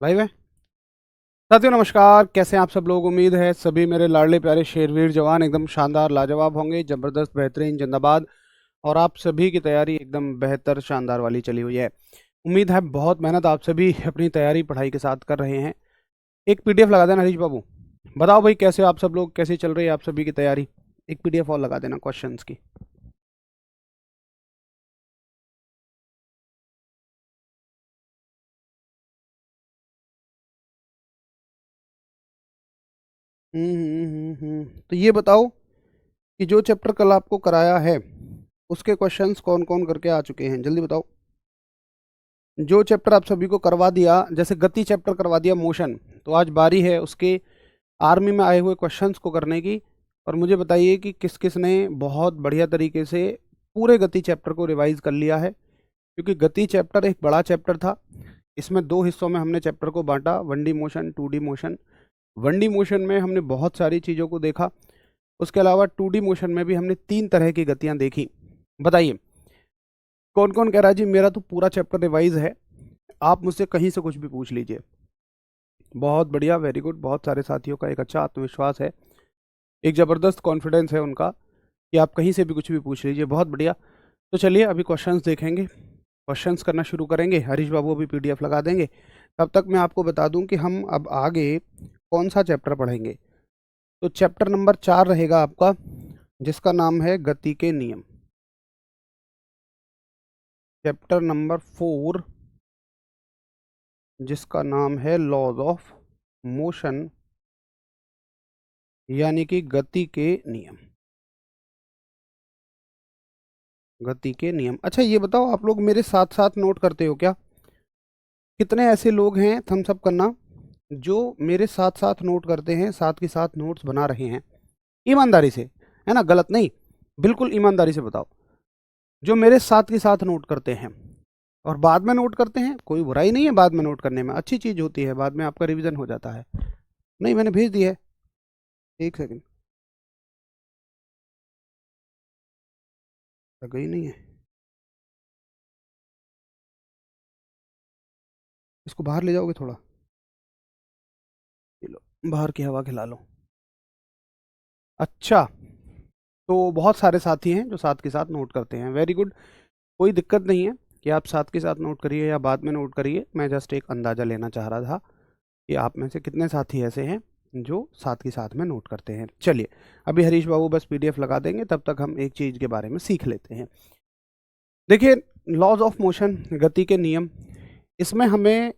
Live है। साथियों नमस्कार, कैसे हैं आप सब लोग। उम्मीद है सभी मेरे लाडले प्यारे शेरवीर जवान एकदम शानदार लाजवाब होंगे, जबरदस्त बेहतरीन जिंदाबाद। और आप सभी की तैयारी एकदम बेहतर शानदार वाली चली हुई है। उम्मीद है बहुत मेहनत आप सभी अपनी तैयारी पढ़ाई के साथ कर रहे हैं। एक पीडीएफ लगा देना हरीश बाबू। बताओ भाई कैसे हो आप सब लोग, कैसी चल रही है आप सभी की तैयारी। एक पीडीएफ और लगा देना क्वेश्चंस की। तो ये बताओ कि जो चैप्टर कल आपको कराया है उसके क्वेश्चंस कौन कौन करके आ चुके हैं, जल्दी बताओ। जो चैप्टर आप सभी को करवा दिया, जैसे गति चैप्टर करवा दिया मोशन, तो आज बारी है उसके आर्मी में आए हुए क्वेश्चंस को करने की। और मुझे बताइए कि किस किस ने बहुत बढ़िया तरीके से पूरे गति चैप्टर को रिवाइज कर लिया है। क्योंकि गति चैप्टर एक बड़ा चैप्टर था। इसमें दो हिस्सों में हमने चैप्टर को बांटा, one D motion, two D motion. One D motion में हमने बहुत सारी चीज़ों को देखा। उसके अलावा टू डी मोशन में भी हमने तीन तरह की गतियाँ देखी। बताइए कौन कौन कह रहा है जी मेरा तो पूरा चैप्टर रिवाइज है। आप मुझसे कहीं से कुछ भी पूछ लीजिए। बहुत बढ़िया, वेरी गुड। बहुत सारे साथियों का एक अच्छा आत्मविश्वास है, एक ज़बरदस्त कॉन्फिडेंस है उनका कि आप कहीं से भी कुछ भी पूछ लीजिए। बहुत बढ़िया। तो चलिए अभी क्वेश्चंस देखेंगे, क्वेश्चंस करना शुरू करेंगे। हरीश बाबू अभी पीडीएफ लगा देंगे। तब तक मैं आपको बता दूं कि हम अब आगे कौन सा चैप्टर पढ़ेंगे। तो चैप्टर नंबर 4 रहेगा आपका, जिसका नाम है गति के नियम। चैप्टर नंबर 4 जिसका नाम है लॉज ऑफ मोशन, यानी कि गति के नियम। गति के नियम। अच्छा ये बताओ, आप लोग मेरे साथ साथ नोट करते हो क्या? कितने ऐसे लोग हैं, थम्स अप करना, जो मेरे साथ साथ नोट करते हैं, साथ के साथ नोट्स बना रहे हैं ईमानदारी से, है ना, गलत नहीं, बिल्कुल ईमानदारी से बताओ। जो मेरे साथ के साथ नोट करते हैं और बाद में नोट करते हैं, कोई बुराई नहीं है, बाद में नोट करने में अच्छी चीज़ होती है, बाद में आपका रिवीजन हो जाता है। नहीं, मैंने भेज दिया है, एक सेकंड। गई नहीं है, इसको बाहर ले जाओगे थोड़ा, ये लो, बाहर की हवा खिला लो। अच्छा, तो बहुत सारे साथी हैं जो साथ के साथ नोट करते हैं, वेरी गुड। कोई दिक्कत नहीं है कि आप साथ के साथ नोट करिए या बाद में नोट करिए। मैं जस्ट एक अंदाज़ा लेना चाह रहा था कि आप में से कितने साथी ऐसे हैं जो साथ के साथ में नोट करते हैं। चलिए अभी हरीश बाबू बस पीडीएफ लगा देंगे, तब तक हम एक चीज़ के बारे में सीख लेते हैं। देखिए, लॉज ऑफ मोशन, गति के नियम, इसमें हमें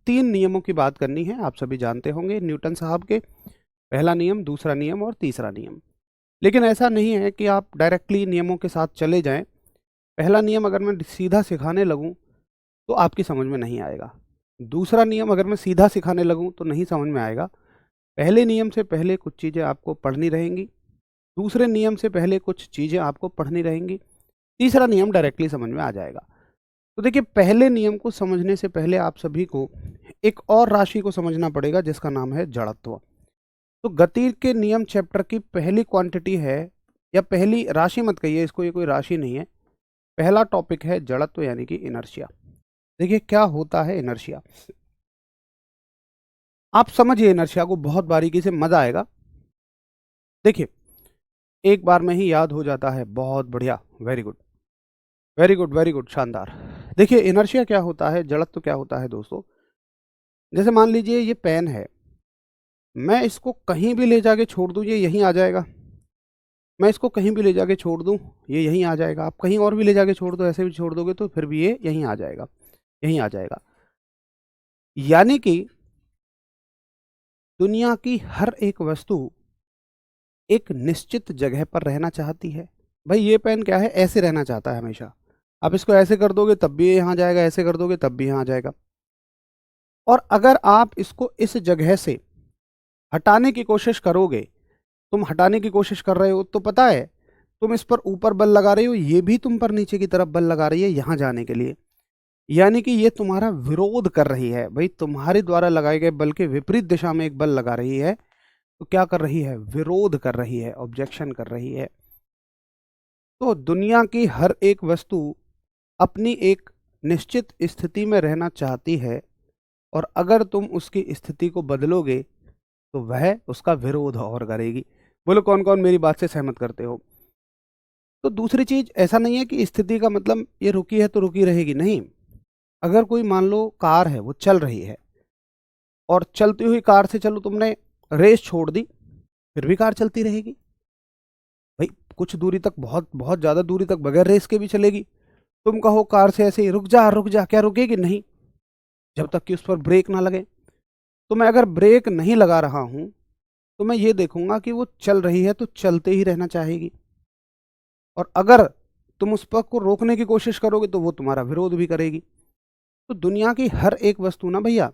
तीन नियमों की बात करनी है। आप सभी जानते होंगे न्यूटन साहब के, पहला नियम, दूसरा नियम और तीसरा नियम। लेकिन ऐसा नहीं है कि आप डायरेक्टली नियमों के साथ चले जाएं। पहला नियम अगर मैं सीधा सिखाने लगूं तो आपकी समझ में नहीं आएगा। दूसरा नियम अगर मैं सीधा सिखाने लगूं तो नहीं समझ में आएगा। पहले नियम से पहले कुछ चीज़ें आपको पढ़नी रहेंगी, दूसरे नियम से पहले कुछ चीज़ें आपको पढ़नी रहेंगी, तीसरा नियम डायरेक्टली समझ में आ जाएगा। तो देखिए, पहले नियम को समझने से पहले आप सभी को एक और राशि को समझना पड़ेगा जिसका नाम है जड़त्व। तो गति के नियम चैप्टर की पहली क्वांटिटी है, या पहली राशि मत कहिए इसको, ये कोई राशि नहीं है। पहला टॉपिक है जड़त्व यानी कि इनर्शिया। देखिए क्या होता है इनर्शिया, आप समझिए इनर्शिया को बहुत बारीकी से, मजा आएगा। देखिए, एक बार में ही याद हो जाता है, बहुत बढ़िया, very good, very good, very good, शानदार। देखिए इनर्शिया क्या होता है, जड़त्व क्या होता है दोस्तों। जैसे मान लीजिए ये पेन है, मैं इसको कहीं भी ले जाके छोड़ दूं ये यहीं आ जाएगा। मैं इसको कहीं भी ले जाके छोड़ दूं ये यहीं आ जाएगा। आप कहीं और भी ले जाके छोड़ दो, ऐसे भी छोड़ दोगे तो फिर भी ये यहीं आ जाएगा, यहीं आ जाएगा। यानी कि दुनिया की हर एक वस्तु एक निश्चित जगह पर रहना चाहती है। भाई ये पेन क्या है, ऐसे रहना चाहता है हमेशा। आप इसको ऐसे कर दोगे तब भी ये यहाँ जाएगा, ऐसे कर दोगे तब भी यहाँ जाएगा। और अगर आप इसको इस जगह से हटाने की कोशिश करोगे, तुम हटाने की कोशिश कर रहे हो तो पता है तुम इस पर ऊपर बल लगा रहे हो, ये भी तुम पर नीचे की तरफ बल लगा रही है यहाँ जाने के लिए। यानी कि ये तुम्हारा विरोध कर रही है। भाई तुम्हारे द्वारा लगाए गए बल के विपरीत दिशा में एक बल लगा रही है, तो क्या कर रही है, विरोध कर रही है, ऑब्जेक्शन कर रही है। तो दुनिया की हर एक वस्तु अपनी एक निश्चित स्थिति में रहना चाहती है, और अगर तुम उसकी स्थिति को बदलोगे तो वह उसका विरोध और करेगी। बोलो कौन कौन मेरी बात से सहमत करते हो? तो दूसरी चीज, ऐसा नहीं है कि स्थिति का मतलब ये रुकी है तो रुकी रहेगी, नहीं। अगर कोई मान लो कार है वो चल रही है, और चलती हुई कार से चलो तुमने रेस छोड़ दी, फिर भी कार चलती रहेगी भाई। कुछ दूरी तक, बहुत बहुत ज्यादा दूरी तक बगैर रेस के भी चलेगी। तुम कहो कार से ऐसे ही रुक जा रुक जा, क्या रुकेगी? नहीं, जब तक कि उस पर ब्रेक ना लगे। तो मैं अगर ब्रेक नहीं लगा रहा हूं तो मैं ये देखूंगा कि वो चल रही है तो चलते ही रहना चाहेगी, और अगर तुम उस पर को रोकने की कोशिश करोगे तो वो तुम्हारा विरोध भी करेगी। तो दुनिया की हर एक वस्तु ना भैया,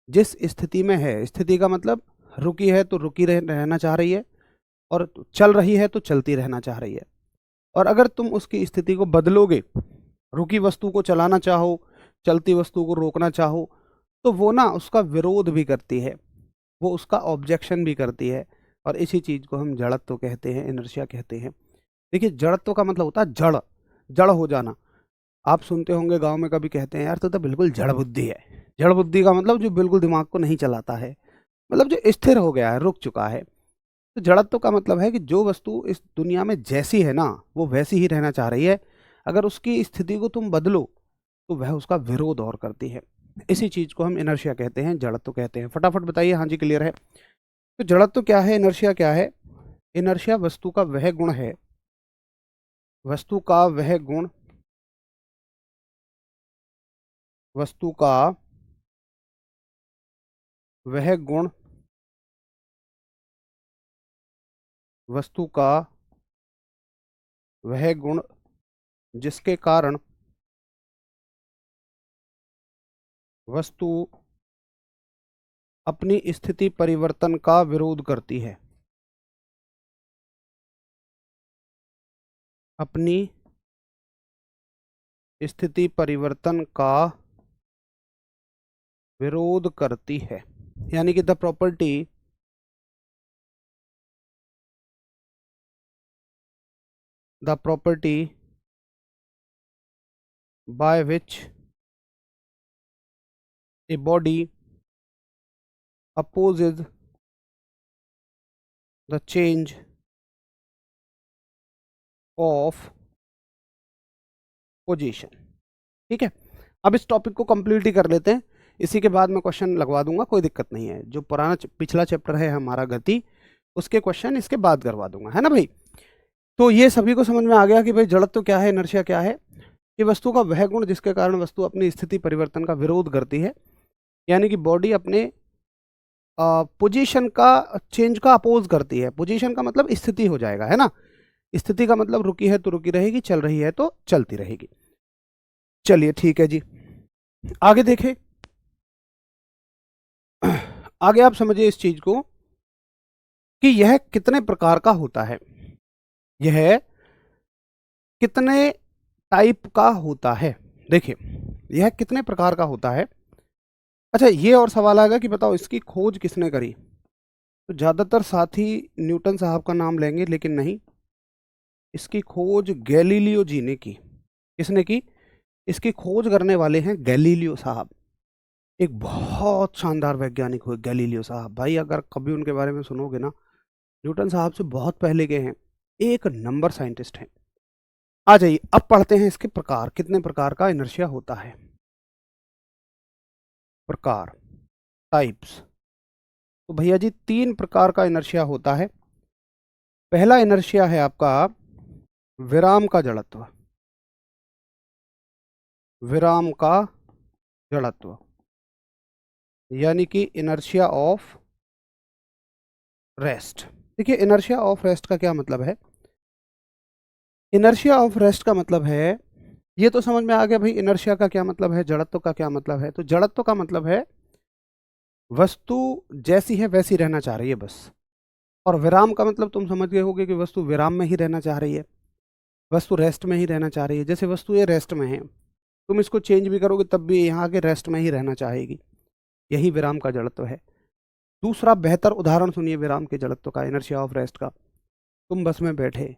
जिस स्थिति में है, स्थिति का मतलब रुकी है तो रुकी रहना चाह रही है, और चल रही है तो चलती रहना चाह रही है। और अगर तुम उसकी स्थिति को बदलोगे, रुकी वस्तु को चलाना चाहो, चलती वस्तु को रोकना चाहो, तो वो ना उसका विरोध भी करती है, वो उसका ऑब्जेक्शन भी करती है। और इसी चीज को हम जड़त्व कहते हैं, इनर्शिया कहते हैं। देखिए, जड़त्व का मतलब होता है जड़, जड़ हो जाना। आप सुनते होंगे गांव में कभी कहते हैं यार तो बिल्कुल जड़ बुद्धि है। जड़ बुद्धि का मतलब जो बिल्कुल दिमाग को नहीं चलाता है, मतलब जो स्थिर हो गया है, रुक चुका है। तो जड़त्व का मतलब है कि जो वस्तु इस दुनिया में जैसी है ना, वो वैसी ही रहना चाह रही है। अगर उसकी स्थिति को तुम बदलो तो वह उसका विरोध और करती है। इसी चीज को हम इनर्शिया कहते हैं, जड़त्व कहते हैं। फटाफट बताइए, हाँ जी क्लियर है? तो जड़त्व क्या है, इनर्शिया क्या है? इनर्शिया वस्तु का वह गुण है, वस्तु का वह गुण, वस्तु का वह गुण, वस्तु का वह गुण जिसके कारण वस्तु अपनी स्थिति परिवर्तन का विरोध करती है, अपनी स्थिति परिवर्तन का विरोध करती है। यानी कि the property by which a body opposes the change of position. ठीक है, अब इस टॉपिक को कंप्लीट ही कर लेते हैं, इसी के बाद मैं क्वेश्चन लगवा दूंगा, कोई दिक्कत नहीं है। जो पुराना पिछला चैप्टर है हमारा गति, उसके क्वेश्चन इसके बाद करवा दूंगा, है ना भाई? तो ये सभी को समझ में आ गया कि भाई जड़त्व क्या है, इनर्शिया क्या है। ये वस्तु का वह गुण जिसके कारण वस्तु अपनी स्थिति परिवर्तन का विरोध करती है, यानी कि बॉडी अपने पोजीशन का चेंज का अपोज करती है। पोजीशन का मतलब स्थिति हो जाएगा, है ना? स्थिति का मतलब रुकी है तो रुकी रहेगी, चल रही है तो चलती रहेगी। चलिए ठीक है जी, आगे देखें। आगे आप समझिए इस चीज को कि यह कितने प्रकार का होता है, यह कितने टाइप का होता है। देखिए, यह कितने प्रकार का होता है। अच्छा, ये और सवाल आएगा कि बताओ इसकी खोज किसने करी? तो ज्यादातर साथी न्यूटन साहब का नाम लेंगे, लेकिन नहीं, इसकी खोज गैलीलियो जी ने की। किसने की? इसकी खोज करने वाले हैं गैलीलियो साहब। एक बहुत शानदार वैज्ञानिक हुए गैलीलियो साहब। भाई अगर कभी उनके बारे में सुनोगे ना, न्यूटन साहब से बहुत पहले के हैं, एक नंबर साइंटिस्ट हैं। आ जाइए, अब पढ़ते हैं इसके प्रकार, कितने प्रकार का इनर्शिया होता है। प्रकार, टाइप्स। तो भैया जी 3 प्रकार का इनर्शिया होता है। पहला इनर्शिया है आपका विराम का जड़त्व, विराम का जड़त्व, यानी कि इनर्शिया ऑफ रेस्ट। देखिए, इनर्शिया ऑफ रेस्ट का क्या मतलब है? इनर्शिया ऑफ रेस्ट का मतलब है, ये तो समझ में आ गया भाई इनर्शिया का क्या मतलब है, जड़त्व का क्या मतलब है। तो जड़त्व का मतलब है वस्तु जैसी है वैसी रहना चाह रही है बस। और विराम का मतलब तुम समझ गए होगे कि वस्तु विराम में ही रहना चाह रही है, वस्तु रेस्ट में ही रहना चाह रही है। जैसे वस्तु ये रेस्ट में है, तुम इसको चेंज भी करोगे तब भी यहाँ के रेस्ट में ही रहना चाहेगी, यही विराम का जड़त्व है। दूसरा बेहतर उदाहरण सुनिए विराम के जड़त्व का, इनर्शिया ऑफ रेस्ट का। तुम बस में बैठे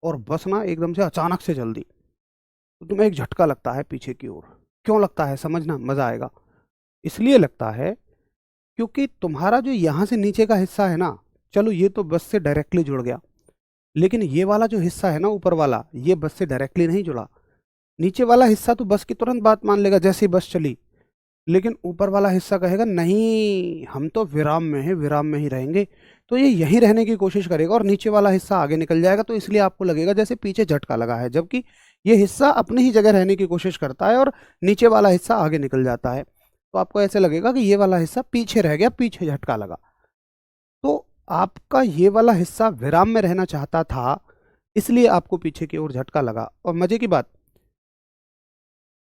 और बस ना एकदम से अचानक से चल दी, तो तुम्हें एक झटका लगता है पीछे की ओर। क्यों लगता है समझना, मजा आएगा। इसलिए लगता है क्योंकि तुम्हारा जो यहाँ से नीचे का हिस्सा है ना, चलो ये तो बस से डायरेक्टली जुड़ गया, लेकिन ये वाला जो हिस्सा है ना ऊपर वाला, ये बस से डायरेक्टली नहीं जुड़ा। नीचे वाला हिस्सा तो बस की तुरंत बात मान लेगा जैसे ही बस चली, लेकिन ऊपर वाला हिस्सा कहेगा नहीं हम तो विराम में हैं, विराम में ही रहेंगे। तो ये यहीं रहने की कोशिश करेगा और नीचे वाला हिस्सा आगे निकल जाएगा। तो इसलिए आपको लगेगा जैसे पीछे झटका लगा है, जबकि ये हिस्सा अपनी ही जगह रहने की कोशिश करता है और नीचे वाला हिस्सा आगे निकल जाता है। तो आपको ऐसे लगेगा कि ये वाला हिस्सा पीछे रह गया, पीछे झटका लगा। तो आपका ये वाला हिस्सा विराम में रहना चाहता था, इसलिए आपको पीछे की ओर झटका लगा। और मजे की बात,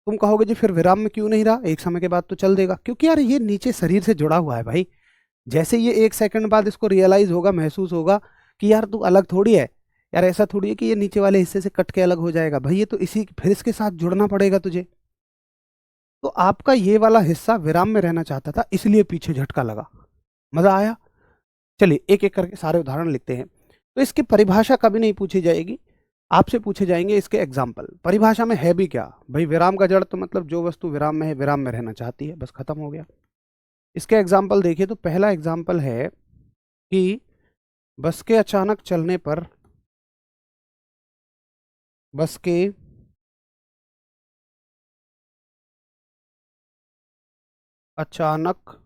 तुम कहोगे जी फिर विराम में क्यों नहीं रहा, एक समय के बाद तो चल देगा। क्योंकि यार ये नीचे शरीर से जुड़ा हुआ है भाई। जैसे ये 1 सेकंड बाद इसको रियलाइज होगा, महसूस होगा कि यार तू अलग थोड़ी है, यार ऐसा थोड़ी है कि ये नीचे वाले हिस्से से कट के अलग हो जाएगा भाई, ये तो इसी फिर इसके साथ जुड़ना पड़ेगा तुझे। तो आपका ये वाला हिस्सा विराम में रहना चाहता था, इसलिए पीछे झटका लगा। मजा आया? चलिए एक एक करके सारे उदाहरण लिखते हैं। तो इसकी परिभाषा कभी नहीं पूछी जाएगी, आपसे पूछे जाएंगे इसके एग्जाम्पल। परिभाषा में है भी क्या भाई, विराम का जड़ तो मतलब जो वस्तु विराम में है, विराम में रहना चाहती है, बस खत्म हो गया। इसके एग्जाम्पल देखिए, तो पहला एग्जाम्पल है कि बस के अचानक चलने पर, बस के अचानक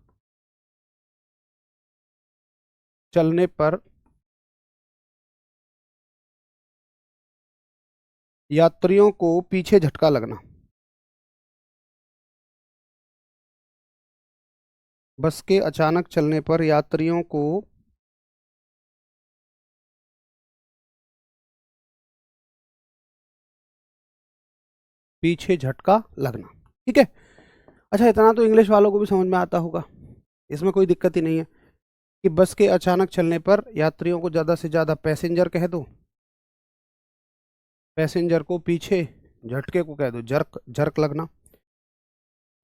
चलने पर यात्रियों को पीछे झटका लगना। बस के अचानक चलने पर यात्रियों को पीछे झटका लगना। ठीक है। अच्छा, इतना तो इंग्लिश वालों को भी समझ में आता होगा, इसमें कोई दिक्कत ही नहीं है कि बस के अचानक चलने पर यात्रियों को ज़्यादा से ज़्यादा पैसेंजर कह दो, पैसेंजर को पीछे झटके को कह दो जर्क, जर्क लगना।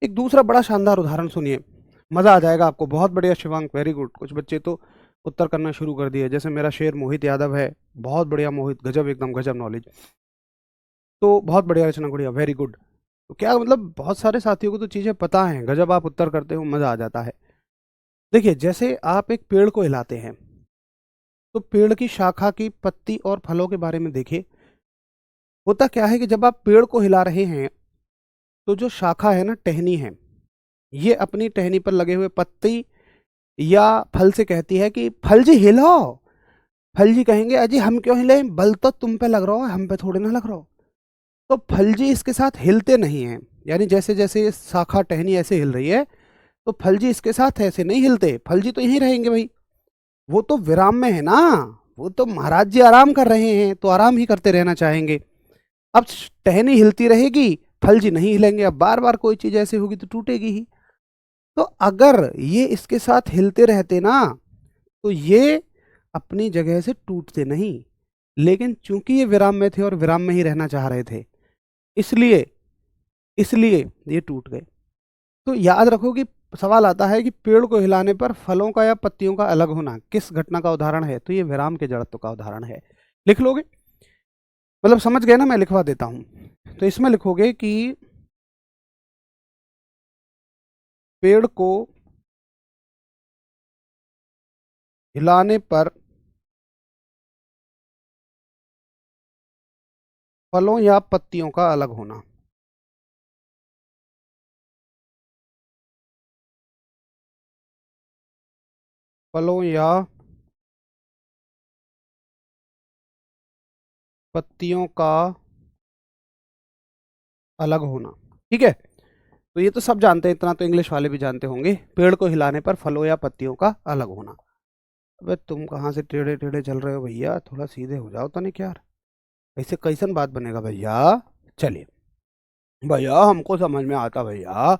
एक दूसरा बड़ा शानदार उदाहरण सुनिए, मज़ा आ जाएगा आपको। बहुत बढ़िया शिवांक, वेरी गुड। कुछ बच्चे तो उत्तर करना शुरू कर दिए, जैसे मेरा शेर मोहित यादव है, बहुत बढ़िया मोहित, गजब, एकदम गजब नॉलेज। तो बहुत बढ़िया रचना गुड़िया, वेरी गुड। तो क्या मतलब बहुत सारे साथियों को तो चीज़ें पता हैं, गजब आप उत्तर करते हो, मज़ा आ जाता है। देखिए जैसे आप एक पेड़ को हिलाते हैं, तो पेड़ की शाखा की पत्ती और फलों के बारे में देखिए। होता क्या है कि जब आप पेड़ को हिला रहे हैं, तो जो शाखा है ना, टहनी है, ये अपनी टहनी पर लगे हुए पत्ती या फल से कहती है कि फल जी हिलो। फल जी कहेंगे अजी हम क्यों हिले, बल तो तुम पे लग रहा हो, हम पे थोड़े ना लग रहा हो। तो फल जी इसके साथ हिलते नहीं हैं, यानी जैसे जैसे ये शाखा टहनी ऐसे हिल रही है, तो फल जी इसके साथ ऐसे नहीं हिलते, फल जी तो यहीं रहेंगे भाई, वो तो विराम में है ना, वो तो महाराज जी आराम कर रहे हैं, तो आराम ही करते रहना चाहेंगे। अब टहनी हिलती रहेगी, फल जी नहीं हिलेंगे, अब बार बार कोई चीज ऐसे होगी तो टूटेगी ही। तो अगर ये इसके साथ हिलते रहते ना, तो ये अपनी जगह से टूटते नहीं, लेकिन चूंकि ये विराम में थे और विराम में ही रहना चाह रहे थे, इसलिए इसलिए ये टूट गए। तो याद रखो कि सवाल आता है कि पेड़ को हिलाने पर फलों का या पत्तियों का अलग होना किस घटना का उदाहरण है, तो ये विराम के जड़त्व का उदाहरण है। लिख लोगे, मतलब समझ गए ना, मैं लिखवा देता हूं। तो इसमें लिखोगे कि पेड़ को हिलाने पर फलों या पत्तियों का अलग होना। फलों या पत्तियों का अलग होना। ठीक है। तो ये तो सब जानते हैं, इतना तो इंग्लिश वाले भी जानते होंगे, पेड़ को हिलाने पर फलों या पत्तियों का अलग होना। अबे तुम कहाँ से टेढ़े टेढ़े चल रहे हो भैया, थोड़ा सीधे हो जाओ तो नहीं क्या यार, ऐसे कैसन बात बनेगा भैया। चलिए भैया, हमको समझ में आता भैया,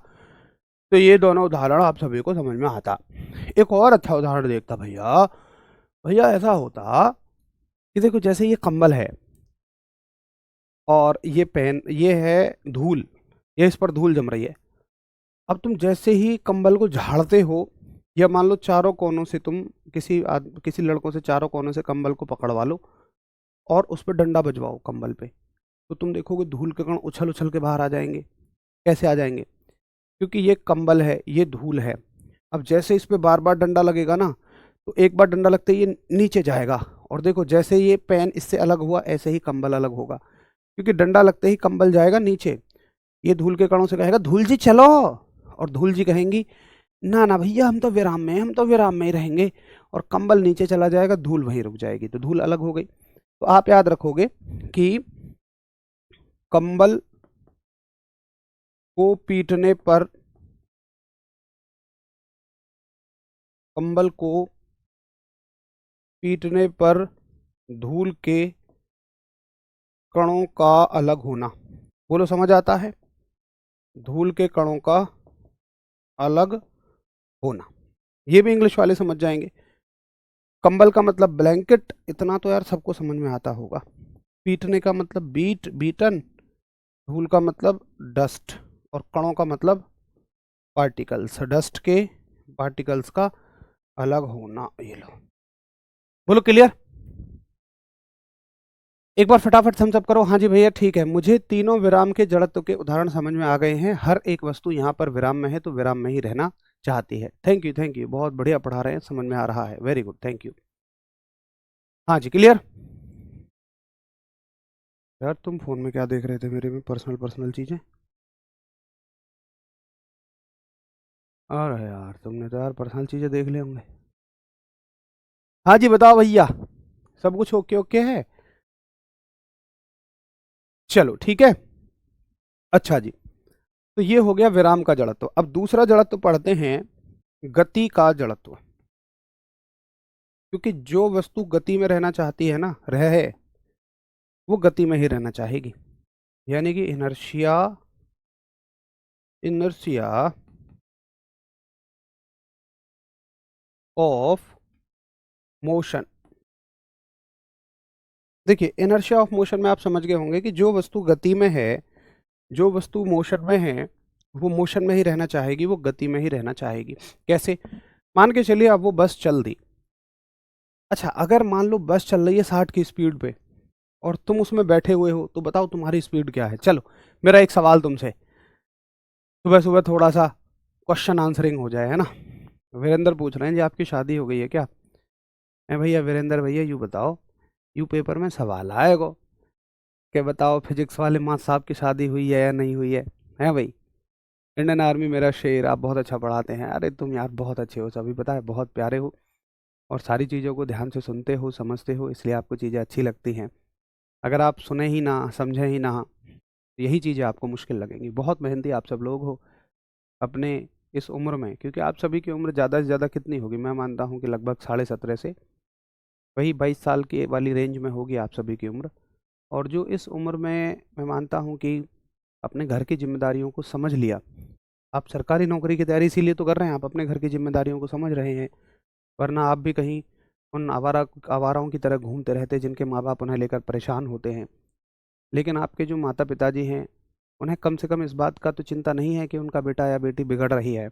तो ये दोनों उदाहरण आप सभी को समझ में आता। एक और अच्छा उदाहरण देखता भैया। भैया ऐसा होता कि देखो जैसे ये कंबल है और ये पेन, ये है धूल, ये इस पर धूल जम रही है। अब तुम जैसे ही कंबल को झाड़ते हो, या मान लो चारों कोनों से तुम किसी लड़कों से चारों कोनों से कंबल को पकड़वा लो और उस पर डंडा बजवाओ कंबल पे, तो तुम देखोगे धूल के कण उछल उछल के बाहर आ जाएंगे। कैसे आ जाएंगे? क्योंकि ये कंबल है, ये धूल है। अब जैसे इस पे बार बार डंडा लगेगा ना, तो एक बार डंडा लगते ही ये नीचे जाएगा, और देखो जैसे ये पेन इससे अलग हुआ ऐसे ही कंबल अलग होगा, क्योंकि डंडा लगते ही कंबल जाएगा नीचे। ये धूल के कणों से कहेगा धूल जी चलो, और धूल जी कहेंगी ना ना भैया हम तो विराम में हैं, हम तो विराम में ही रहेंगे, और कंबल नीचे चला जाएगा, धूल वहीं रुक जाएगी, तो धूल अलग हो गई। तो आप याद रखोगे कि कंबल को पीटने पर, कंबल को पीटने पर धूल के कणों का अलग होना। बोलो समझ आता है? धूल के कणों का अलग होना, ये भी इंग्लिश वाले समझ जाएंगे। कंबल का मतलब ब्लैंकेट, इतना तो यार सबको समझ में आता होगा। पीटने का मतलब बीट, बीटन। धूल का मतलब डस्ट, और कणों का मतलब पार्टिकल्स, डस्ट के पार्टिकल्स का अलग होना। ये लो, बोलो क्लियर? एक बार फटाफट थम्स अप करो। हाँ जी भैया ठीक है, मुझे तीनों विराम के जड़त्व के उदाहरण समझ में आ गए हैं। हर एक वस्तु यहाँ पर विराम में है तो विराम में ही रहना चाहती है। थैंक यू, बहुत बढ़िया पढ़ा रहे हैं, समझ में आ रहा है, वेरी गुड, थैंक यू। हाँ जी क्लियर? यार तुम फोन में क्या देख रहे थे मेरे में, पर्सनल पर्सनल चीजें? अरे यार तुमने तो यार पर्सनल चीजें देख ले होंगे। हाँ जी बताओ भैया, सब कुछ ओके ओके है? चलो ठीक है। अच्छा जी, तो ये हो गया विराम का जड़त्व। अब दूसरा जड़त्व पढ़ते हैं, गति का जड़त्व। क्योंकि जो वस्तु गति में रहना चाहती है ना, रहे, वो गति में ही रहना चाहेगी। यानी कि इनर्शिया, इनर्शिया ऑफ मोशन। देखिए इनर्शिया ऑफ मोशन में आप समझ गए होंगे कि जो वस्तु गति में है, जो वस्तु मोशन में है, वो मोशन में ही रहना चाहेगी, वो गति में ही रहना चाहेगी। कैसे? मान के चलिए अब वो बस चल दी। अच्छा, अगर मान लो बस चल रही है 60 की स्पीड पे और तुम उसमें बैठे हुए हो, तो बताओ तुम्हारी स्पीड क्या है? चलो मेरा एक सवाल तुमसे, सुबह सुबह थोड़ा सा क्वेश्चन आंसरिंग हो जाए, है ना। वीरेंद्र पूछ रहे हैं जी आपकी शादी हो गई है क्या? है भैया वीरेंद्र भैया यूँ बताओ, यूँ पेपर में सवाल आएगा कि बताओ फिजिक्स वाले माँ साहब की शादी हुई है या नहीं हुई है भाई? इंडियन आर्मी मेरा शेर, आप बहुत अच्छा पढ़ाते हैं। अरे तुम यार बहुत अच्छे हो, सभी पता है, बहुत प्यारे हो, और सारी चीज़ों को ध्यान से सुनते हो, समझते हो, इसलिए आपको चीज़ें अच्छी लगती हैं। अगर आप सुने ही ना, समझे ही ना, तो यही चीज़ें आपको मुश्किल लगेंगी। बहुत मेहनती आप सब लोग हो अपने इस उम्र में, क्योंकि आप सभी की उम्र ज़्यादा से ज़्यादा कितनी होगी? मैं मानता हूँ कि लगभग 17.5 से वही 22 साल की वाली रेंज में होगी आप सभी की उम्र। और जो इस उम्र में मैं मानता हूँ कि अपने घर की जिम्मेदारियों को समझ लिया, आप सरकारी नौकरी की तैयारी इसीलिए तो कर रहे हैं, आप अपने घर की जिम्मेदारियों को समझ रहे हैं, वरना आप भी कहीं उन आवाराओं की तरह घूमते रहते जिनके माँ बाप उन्हें लेकर परेशान होते हैं। लेकिन आपके जो माता पिताजी हैं, उन्हें कम से कम इस बात का तो चिंता नहीं है कि उनका बेटा या बेटी बिगड़ रही है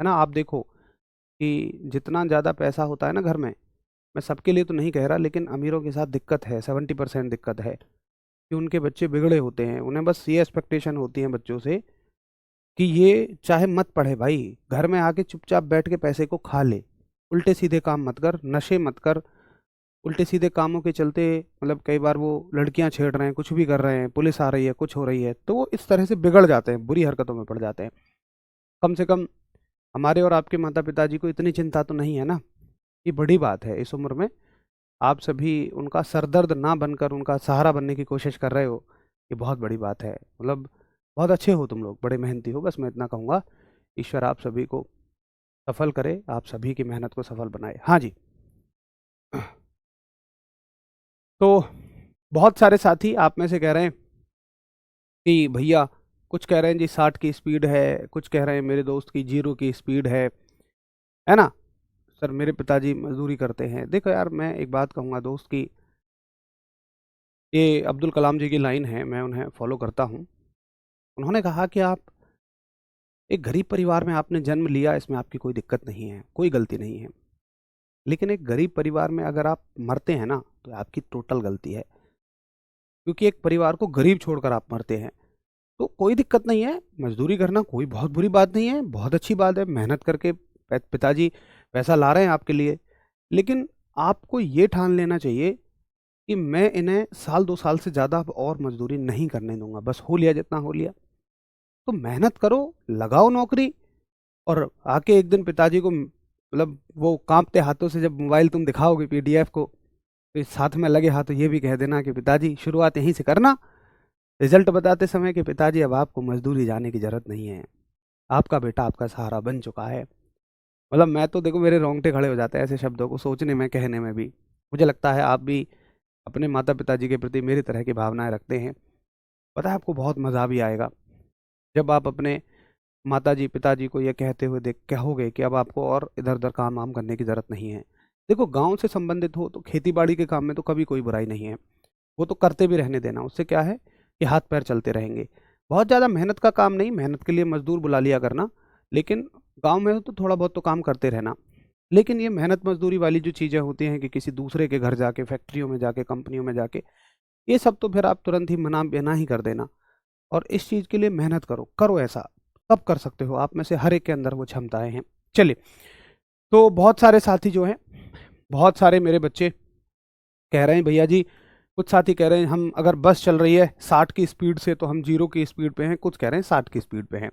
ना। आप देखो कि जितना ज़्यादा पैसा होता है ना घर में, मैं सबके लिए तो नहीं कह रहा, लेकिन अमीरों के साथ दिक्कत है, 70% दिक्कत है कि उनके बच्चे बिगड़े होते हैं। उन्हें बस ये एक्सपेक्टेशन होती है बच्चों से कि ये चाहे मत पढ़े भाई, घर में आके चुपचाप बैठ के पैसे को खा ले, उल्टे सीधे काम मत कर, नशे मत कर। उल्टे सीधे कामों के चलते मतलब कई बार वो लड़कियां छेड़ रहे हैं, कुछ भी कर रहे हैं, पुलिस आ रही है, कुछ हो रही है, तो वो इस तरह से बिगड़ जाते हैं, बुरी हरकतों में पड़ जाते हैं। कम से कम हमारे और आपके माता पिताजी को इतनी चिंता तो नहीं है ना। ये बड़ी बात है, इस उम्र में आप सभी उनका सरदर्द ना बनकर उनका सहारा बनने की कोशिश कर रहे हो, ये बहुत बड़ी बात है। मतलब बहुत अच्छे हो तुम लोग, बड़े मेहनती हो, बस मैं इतना कहूँगा। ईश्वर आप सभी को सफल करे, आप सभी की मेहनत को सफल बनाए। हाँ जी। तो बहुत सारे साथी आप में से कह रहे हैं कि भैया, कुछ कह रहे हैं जी 60 की स्पीड है, कुछ कह रहे हैं मेरे दोस्त की 0 की स्पीड है ना। सर मेरे पिताजी मजदूरी करते हैं। देखो यार मैं एक बात कहूँगा दोस्त की, ये अब्दुल कलाम जी की लाइन है, मैं उन्हें फॉलो करता हूँ। उन्होंने कहा कि आप एक गरीब परिवार में आपने जन्म लिया, इसमें आपकी कोई दिक्कत नहीं है, कोई गलती नहीं है। लेकिन एक गरीब परिवार में अगर आप मरते हैं ना, तो आपकी टोटल गलती है, क्योंकि एक परिवार को गरीब छोड़कर आप मरते हैं। तो कोई दिक्कत नहीं है, मजदूरी करना कोई बहुत बुरी बात नहीं है, बहुत अच्छी बात है, मेहनत करके पिताजी पैसा ला रहे हैं आपके लिए। लेकिन आपको ये ठान लेना चाहिए कि मैं इन्हें साल 2 साल से ज़्यादा अब और मजदूरी नहीं करने दूंगा, बस हो लिया जितना हो लिया। तो मेहनत करो, लगाओ नौकरी, और आके एक दिन पिताजी को मतलब वो कांपते हाथों से जब मोबाइल तुम दिखाओगे पीडीएफ को, तो इस साथ में लगे हाथों ये भी कह देना कि पिताजी शुरुआत यहीं से करना, रिजल्ट बताते समय कि पिताजी अब आपको मजदूरी जाने की जरूरत नहीं है, आपका बेटा आपका सहारा बन चुका है। मतलब मैं तो देखो मेरे रोंगटे खड़े हो जाते हैं ऐसे शब्दों को सोचने में, कहने में भी। मुझे लगता है आप भी अपने माता पिताजी के प्रति मेरी तरह की भावनाएं रखते हैं। पता है आपको बहुत मज़ा भी आएगा जब आप अपने माताजी पिताजी को ये कहते हुए देख कहोगे कि अब आपको और इधर उधर काम वाम करने की ज़रूरत नहीं है। देखो गांव से संबंधित हो तो खेती बाड़ी के काम में तो कभी कोई बुराई नहीं है, वो तो करते भी रहने देना, उससे क्या है कि हाथ पैर चलते रहेंगे। बहुत ज़्यादा मेहनत का काम नहीं, मेहनत के लिए मजदूर बुला लिया करना, लेकिन गांव में हो तो थोड़ा बहुत तो काम करते रहना। लेकिन ये मेहनत मजदूरी वाली जो चीज़ें होती हैं कि किसी दूसरे के घर जाके, फैक्ट्रियों में जाके, कंपनियों में जाके, ये सब तो फिर आप तुरंत ही मना बेना ही कर देना। और इस चीज़ के लिए मेहनत करो, करो ऐसा, कब कर सकते हो, आप में से हर एक के अंदर वो क्षमताएं हैं। चलिए, तो बहुत सारे साथी जो हैं, बहुत सारे मेरे बच्चे कह रहे हैं भैया जी, कुछ साथी कह रहे हैं हम अगर बस चल रही है 60 की स्पीड से तो हम 0 की स्पीड पे हैं, कुछ कह रहे हैं 60 की स्पीड पे हैं।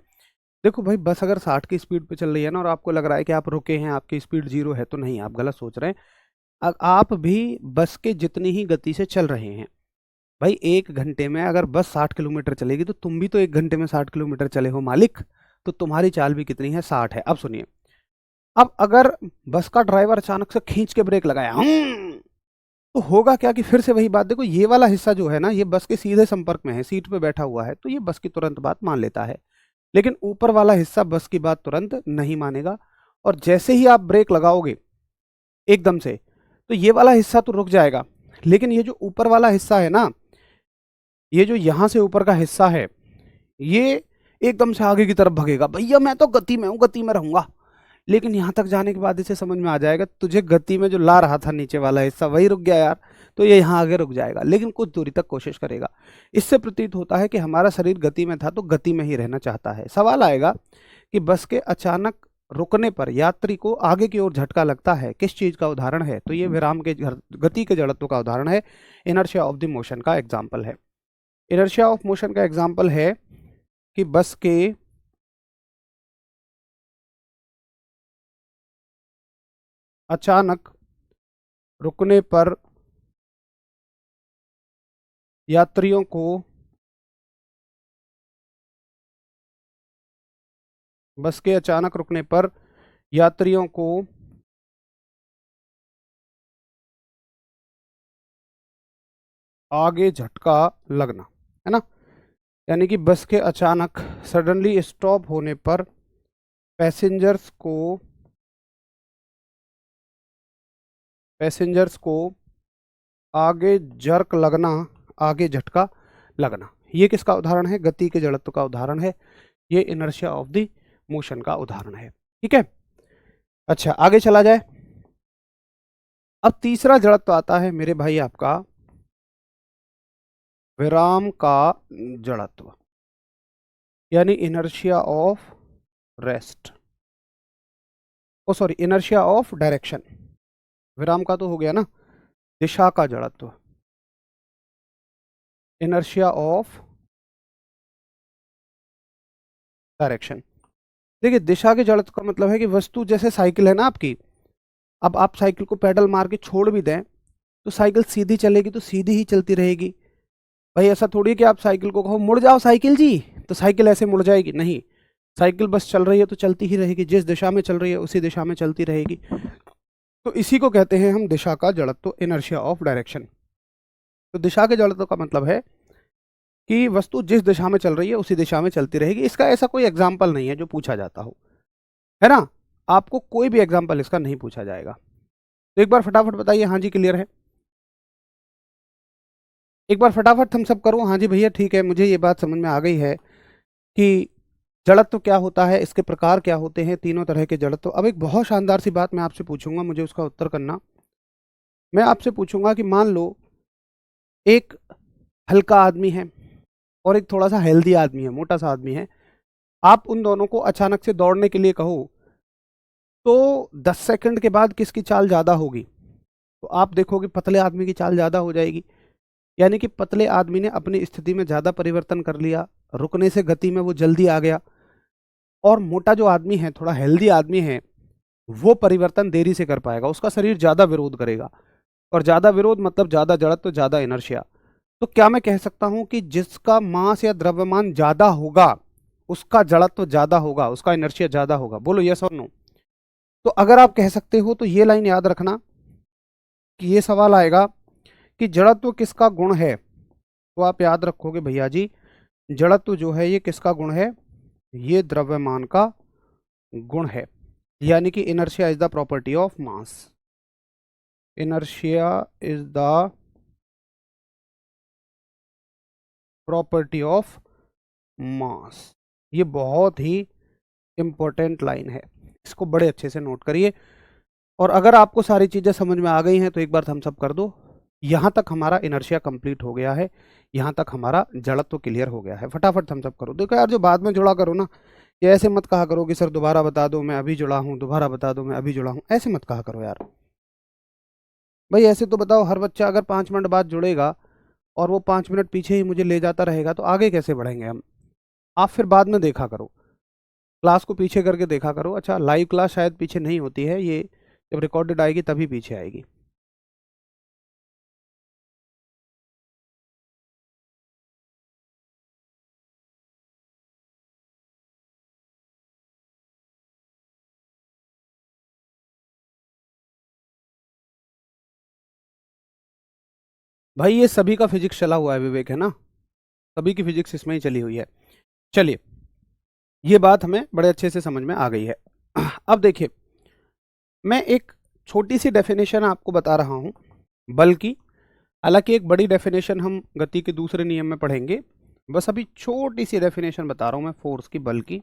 देखो भाई, बस अगर 60 की स्पीड पे चल रही है ना और आपको लग रहा है कि आप रुके हैं, आपकी स्पीड 0 है, तो नहीं, आप गलत सोच रहे हैं। आप भी बस के जितनी ही गति से चल रहे हैं। भाई 1 घंटे में अगर बस 60 किलोमीटर चलेगी तो तुम भी तो 1 घंटे में 60 किलोमीटर चले हो मालिक, तो तुम्हारी चाल भी कितनी है, 60 है। अब सुनिए, अब अगर बस का ड्राइवर अचानक से खींच के ब्रेक लगाया तो होगा क्या कि फिर से वही बात, देखो ये वाला हिस्सा जो है ना, ये बस के सीधे संपर्क में है, सीट पे बैठा हुआ है, तो ये बस की तुरंत बात मान लेता है। लेकिन ऊपर वाला हिस्सा बस की बात तुरंत नहीं मानेगा, और जैसे ही आप ब्रेक लगाओगे एकदम से, तो ये वाला हिस्सा तो रुक जाएगा, लेकिन ये जो ऊपर वाला हिस्सा है ना, ये जो यहां से ऊपर का हिस्सा है, ये एकदम से आगे की तरफ भगेगा, भैया मैं तो गति में हूं, गति में रहूंगा। लेकिन यहां तक जाने के बाद इसे समझ में आ जाएगा तुझे गति में जो ला रहा था नीचे वाला हिस्सा वही रुक गया यार, तो ये यहाँ आगे रुक जाएगा, लेकिन कुछ दूरी तक कोशिश करेगा। इससे प्रतीत होता है कि हमारा शरीर गति में था तो गति में ही रहना चाहता है। सवाल आएगा कि बस के अचानक रुकने पर यात्री को आगे की ओर झटका लगता है, किस चीज का उदाहरण है? तो ये विराम के गति के जड़त्व का उदाहरण है, इनर्शिया ऑफ द मोशन का एग्जाम्पल है। इनर्शिया ऑफ मोशन का एग्जाम्पल है कि बस के अचानक रुकने पर यात्रियों को बस के अचानक रुकने पर यात्रियों को आगे झटका लगना, है ना? यानी कि बस के अचानक सडनली स्टॉप होने पर पैसेंजर्स को आगे जर्क लगना, आगे झटका लगना। ये किसका उदाहरण है? गति के जड़त्व का उदाहरण है। ये इनर्शिया ऑफ द मोशन का उदाहरण है। ठीक है, अच्छा आगे चला जाए। अब तीसरा जड़त्व आता है मेरे भाई आपका विराम का जड़त्व, यानी inertia of rest, oh sorry, inertia of direction. विराम का तो हो गया ना, दिशा का जड़त्व, इनर्शिया ऑफ डायरेक्शन। देखिए, दिशा के जड़त्व का मतलब है कि वस्तु, जैसे साइकिल है ना आपकी, अब आप साइकिल को पैडल मार के छोड़ भी दें तो साइकिल सीधी चलेगी तो सीधी ही चलती रहेगी। भाई ऐसा थोड़ी है कि आप साइकिल को कहो मुड़ जाओ साइकिल जी, तो साइकिल ऐसे मुड़ जाएगी, नहीं। साइकिल बस चल रही है तो चलती ही रहेगी, जिस दिशा में चल रही है उसी दिशा में चलती रहेगी। तो इसी को कहते हैं हम दिशा का जड़त्व, इनर्शिया ऑफ डायरेक्शन। तो दिशा के जड़त्व का मतलब है कि वस्तु जिस दिशा में चल रही है उसी दिशा में चलती रहेगी। इसका ऐसा कोई एग्जाम्पल नहीं है जो पूछा जाता हो, है ना? आपको कोई भी एग्जाम्पल इसका नहीं पूछा जाएगा। तो एक बार फटाफट बताइए, हाँ जी क्लियर है? एक बार फटाफट हम सब करो, हाँ जी भैया ठीक है, मुझे ये बात समझ में आ गई है कि जड़त्व क्या होता है, इसके प्रकार क्या होते हैं, तीनों तरह के जड़त्व। अब एक बहुत शानदार सी बात मैं आपसे पूछूंगा, मुझे उसका उत्तर करना। मैं आपसे पूछूंगा कि मान लो एक हल्का आदमी है और एक थोड़ा सा हेल्दी आदमी है, मोटा सा आदमी है, आप उन दोनों को अचानक से दौड़ने के लिए कहो तो 10 सेकंड के बाद किसकी चाल ज़्यादा होगी? तो आप देखोगे पतले आदमी की चाल ज़्यादा हो जाएगी। यानी कि पतले आदमी ने अपनी स्थिति में ज़्यादा परिवर्तन कर लिया, रुकने से गति में वो जल्दी आ गया। और मोटा जो आदमी है, थोड़ा हेल्दी आदमी है, वो परिवर्तन देरी से कर पाएगा, उसका शरीर ज़्यादा विरोध करेगा। और ज़्यादा विरोध मतलब ज़्यादा जड़त्व, तो ज़्यादा इनर्शिया। तो क्या मैं कह सकता हूं कि जिसका मास या द्रव्यमान ज़्यादा होगा उसका जड़त्व ज़्यादा होगा, उसका इनर्शिया ज़्यादा होगा? बोलो यस और नो। तो अगर आप कह सकते हो तो ये लाइन याद रखना कि ये सवाल आएगा कि जड़त्व किसका गुण है, तो आप याद रखोगे भैया जी, जड़त्व जो है ये किसका गुण है? ये द्रव्यमान का गुण है। यानी कि inertia is the property of mass. Inertia is the property of mass. ये बहुत ही इंपॉर्टेंट लाइन है, इसको बड़े अच्छे से नोट करिए। और अगर आपको सारी चीज़ें समझ में आ गई हैं तो एक बार थम्स अप कर दो। यहाँ तक हमारा इनर्शिया कंप्लीट हो गया है, यहाँ तक हमारा जड़त्व क्लियर हो गया है। फटाफट थम्स अप करो। देखो यार, जो बाद में जुड़ा करो ना, ये ऐसे मत कहा करो कि सर दोबारा बता दो मैं अभी जुड़ा हूँ, दोबारा बता दो मैं अभी जुड़ा हूँ, ऐसे मत कहा करो यार। भाई ऐसे तो बताओ, हर बच्चा अगर 5 मिनट बाद जुड़ेगा और वो 5 मिनट पीछे ही मुझे ले जाता रहेगा तो आगे कैसे बढ़ेंगे हम? आप फिर बाद में देखा करो, क्लास को पीछे करके देखा करो। अच्छा, लाइव क्लास शायद पीछे नहीं होती है, ये जब रिकॉर्डेड आएगी तभी पीछे आएगी। भाई ये सभी का फिजिक्स चला हुआ है विवेक, है ना? सभी की फिजिक्स इसमें ही चली हुई है। चलिए, ये बात हमें बड़े अच्छे से समझ में आ गई है। अब देखिए, मैं एक छोटी सी डेफिनेशन आपको बता रहा हूं बल की। हालांकि एक बड़ी डेफिनेशन हम गति के दूसरे नियम में पढ़ेंगे, बस अभी छोटी सी डेफिनेशन बता रहा हूं मैं फोर्स की, बल की।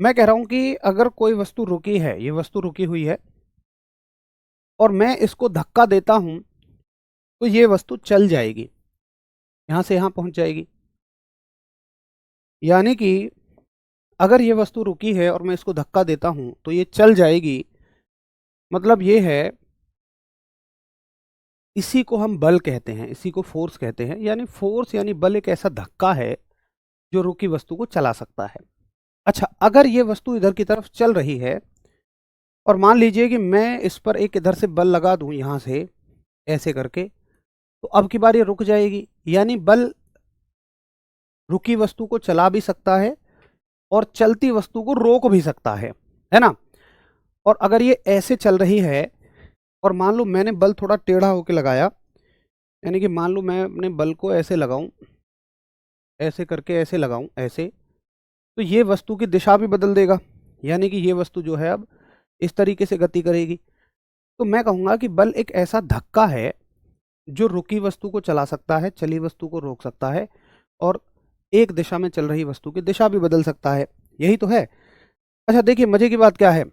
मैं कह रहा हूं कि अगर कोई वस्तु रुकी है, ये वस्तु रुकी हुई है और मैं इसको धक्का देता हूं तो ये वस्तु चल जाएगी, यहां से यहां पहुंच जाएगी। यानी कि अगर ये वस्तु रुकी है और मैं इसको धक्का देता हूं तो ये चल जाएगी, मतलब ये है, इसी को हम बल कहते हैं, इसी को फोर्स कहते हैं। यानी फोर्स यानी बल एक ऐसा धक्का है जो रुकी वस्तु को चला सकता है। अच्छा, अगर ये वस्तु इधर की तरफ चल रही है और मान लीजिए कि मैं इस पर एक इधर से बल लगा दूं, यहां से ऐसे करके, तो अब की बार ये रुक जाएगी। यानी बल रुकी वस्तु को चला भी सकता है और चलती वस्तु को रोक भी सकता है ना? और अगर ये ऐसे चल रही है और मान लो मैंने बल थोड़ा टेढ़ा होकर लगाया, यानी कि मान लो मैं अपने बल को ऐसे लगाऊं, ऐसे करके ऐसे लगाऊं ऐसे, तो ये वस्तु की दिशा भी बदल देगा। यानी कि ये वस्तु जो है अब इस तरीके से गति करेगी। तो मैं कहूंगा कि बल एक ऐसा धक्का है जो रुकी वस्तु को चला सकता है, चली वस्तु को रोक सकता है और एक दिशा में चल रही वस्तु की दिशा भी बदल सकता है। यही तो है। अच्छा देखिए, मजे की बात क्या है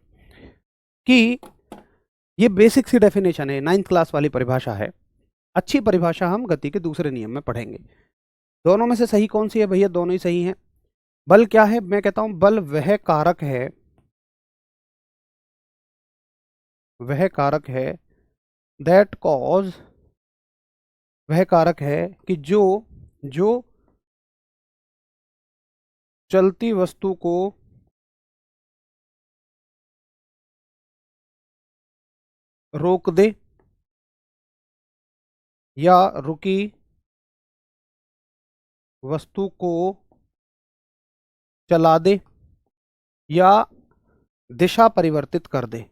कि ये बेसिक सी डेफिनेशन है, 9th क्लास वाली परिभाषा है। अच्छी परिभाषा हम गति के दूसरे नियम में पढ़ेंगे। दोनों में से सही कौन सी है भैया? दोनों ही सही हैं। बल क्या है? मैं कहता हूं बल वह कारक है दैट कॉज, वह कारक है कि जो जो चलती वस्तु को रोक दे या रुकी वस्तु को चला दे या दिशा परिवर्तित कर दे।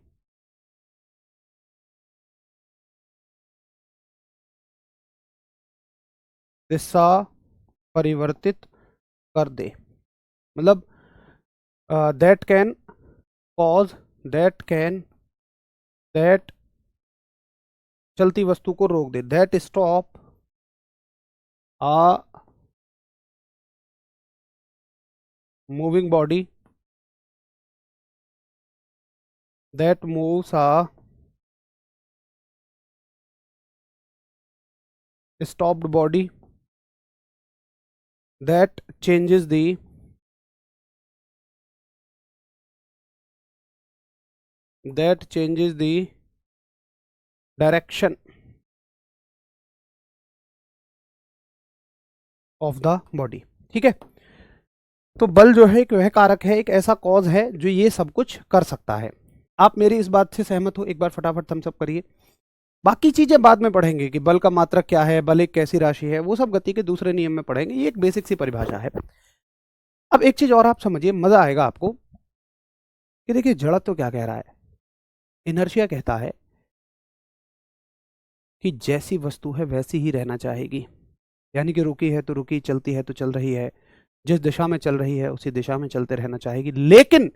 दिशा परिवर्तित कर दे मतलब दैट कैन कॉज, दैट चलती वस्तु को रोक दे, that stop a moving body, that moves a stopped body that changes the direction of the body। ठीक है, तो बल जो है एक वह कारक है, एक ऐसा कॉज है जो ये सब कुछ कर सकता है। आप मेरी इस बात से सहमत हो? एक बार फटाफट थम्स अप करिए। बाकी चीजें बाद में पढ़ेंगे कि बल का मात्रक क्या है, बल एक कैसी राशि है, वो सब गति के दूसरे नियम में पढ़ेंगे। ये एक बेसिक सी परिभाषा है। अब एक चीज और आप समझिए, मजा आएगा आपको कि देखिए जड़त्व तो क्या कह रहा है। इनर्शिया कहता है कि जैसी वस्तु है वैसी ही रहना चाहेगी, यानी कि रुकी है तो रुकी, चलती है तो चल रही है, जिस दिशा में चल रही है उसी दिशा में चलते रहना चाहेगी। लेकिन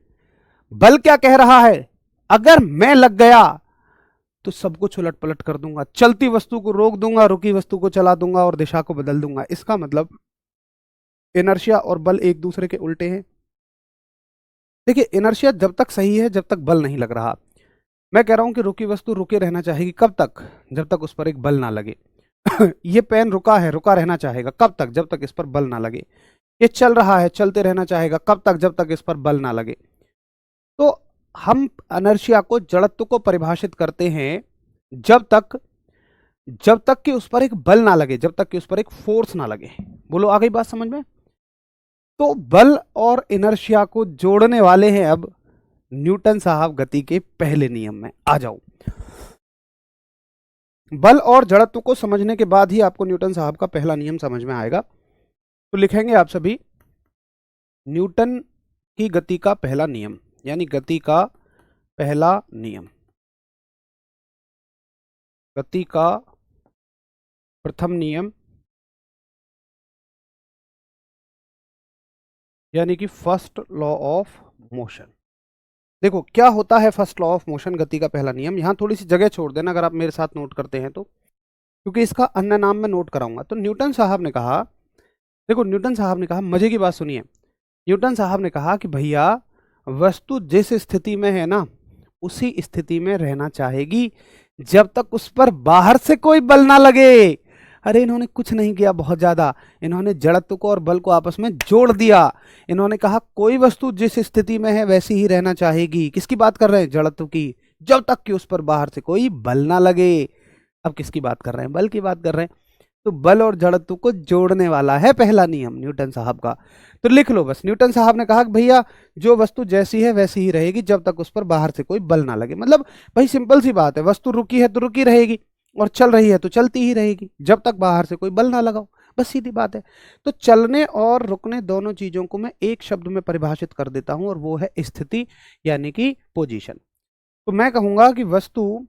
बल क्या कह रहा है, अगर मैं लग गया तो सब कुछ उलट पलट कर दूंगा, चलती वस्तु को रोक दूंगा, रुकी वस्तु को चला दूंगा और दिशा को बदल दूंगा। इसका मतलब इनर्शिया और बल एक दूसरे के उल्टे हैं। देखिए इनर्शिया जब तक सही है जब तक बल नहीं लग रहा। मैं कह रहा हूं कि रुकी वस्तु रुके रहना चाहेगी, कब तक? जब तक उस पर एक बल ना लगे। ये पेन रुका है, रुका रहना चाहेगा, कब तक? जब तक इस पर बल ना लगे। ये चल रहा है, चलते रहना चाहेगा, कब तक? जब तक इस पर बल ना लगे। तो हम इनर्शिया को, जड़त्व को परिभाषित करते हैं जब तक कि उस पर एक बल ना लगे, जब तक कि उस पर एक फोर्स ना लगे। बोलो आ गई बात समझ में? तो बल और इनर्शिया को जोड़ने वाले हैं अब न्यूटन साहब गति के पहले नियम में। आ जाओ। बल और जड़त्व को समझने के बाद ही आपको न्यूटन साहब का पहला नियम समझ में आएगा। तो लिखेंगे आप सभी न्यूटन की गति का पहला नियम, यानी गति का पहला नियम, गति का प्रथम नियम, यानी कि फर्स्ट लॉ ऑफ मोशन। देखो क्या होता है फर्स्ट लॉ ऑफ मोशन, गति का पहला नियम। यहां थोड़ी सी जगह छोड़ देना अगर आप मेरे साथ नोट करते हैं तो, क्योंकि इसका अन्य नाम मैं नोट कराऊंगा। तो न्यूटन साहब ने कहा, देखो न्यूटन साहब ने कहा, मजे की बात सुनिए। न्यूटन साहब ने कहा कि भैया वस्तु जिस स्थिति में है ना उसी स्थिति में रहना चाहेगी जब तक उस पर बाहर से कोई बल ना लगे। अरे इन्होंने कुछ नहीं किया बहुत ज्यादा, इन्होंने जड़त्व को और बल को आपस में जोड़ दिया। इन्होंने कहा कोई वस्तु जिस स्थिति में है वैसी ही रहना चाहेगी। किसकी बात कर रहे हैं? जड़त्व की। जब तक कि उस पर बाहर से कोई बल ना लगे। अब किसकी बात कर रहे हैं? बल की बात कर रहे हैं। तो बल और जड़त्व को जोड़ने वाला है पहला नियम न्यूटन साहब का। तो लिख लो बस, न्यूटन साहब ने कहा कि भैया जो वस्तु जैसी है वैसी ही रहेगी जब तक उस पर बाहर से कोई बल ना लगे। मतलब भाई सिंपल सी बात है, वस्तु रुकी है तो रुकी रहेगी और चल रही है तो चलती ही रहेगी जब तक बाहर से कोई बल ना लगाओ। बस सीधी बात है। तो चलने और रुकने दोनों चीजों को मैं एक शब्द में परिभाषित कर देता हूं और वो है स्थिति, यानी कि पोजीशन। तो मैं कहूंगा कि वस्तु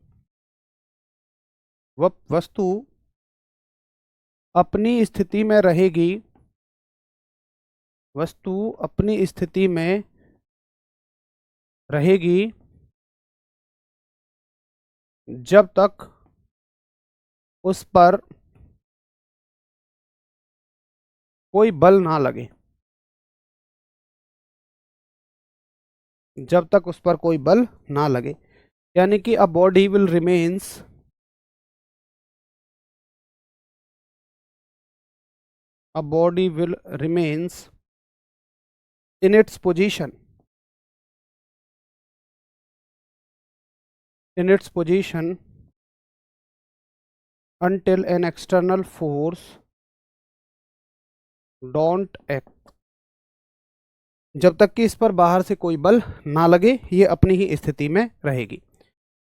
अपनी स्थिति में रहेगी, वस्तु अपनी स्थिति में रहेगी जब तक उस पर कोई बल ना लगे, जब तक उस पर कोई बल ना लगे। यानी कि a body will remains in its position until an external force don't act। जब तक कि इस पर बाहर से कोई बल ना लगे ये अपनी ही स्थिति में रहेगी।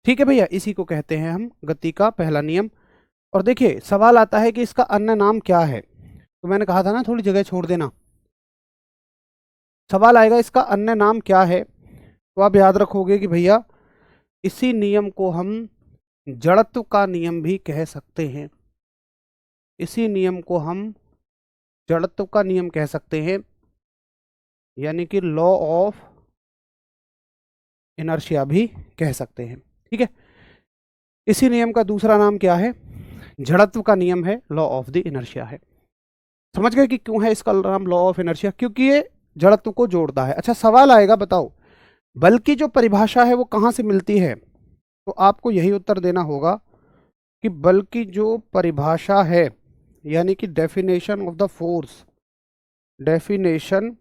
ठीक है भैया, इसी को कहते हैं हम गति का पहला नियम। और देखिए सवाल आता है कि इसका अन्य नाम क्या है। तो मैंने कहा था ना थोड़ी जगह छोड़ देना। सवाल आएगा इसका अन्य नाम क्या है, तो आप याद रखोगे कि भैया इसी नियम को हम जड़त्व का नियम भी कह सकते हैं। इसी नियम को हम जड़त्व का नियम कह सकते हैं, यानी कि लॉ ऑफ इनर्शिया भी कह सकते हैं। ठीक है, इसी नियम का दूसरा नाम क्या है? जड़त्व का नियम है, लॉ ऑफ द इनर्शिया है। समझ गए कि क्यों है इसका नाम लॉ ऑफ इनर्शिया? क्योंकि ये जड़त्व को जोड़ता है। अच्छा सवाल आएगा, बताओ बल की जो परिभाषा है वो कहाँ से मिलती है? तो आपको यही उत्तर देना होगा कि बल की जो परिभाषा है, यानी कि definition of the force, definition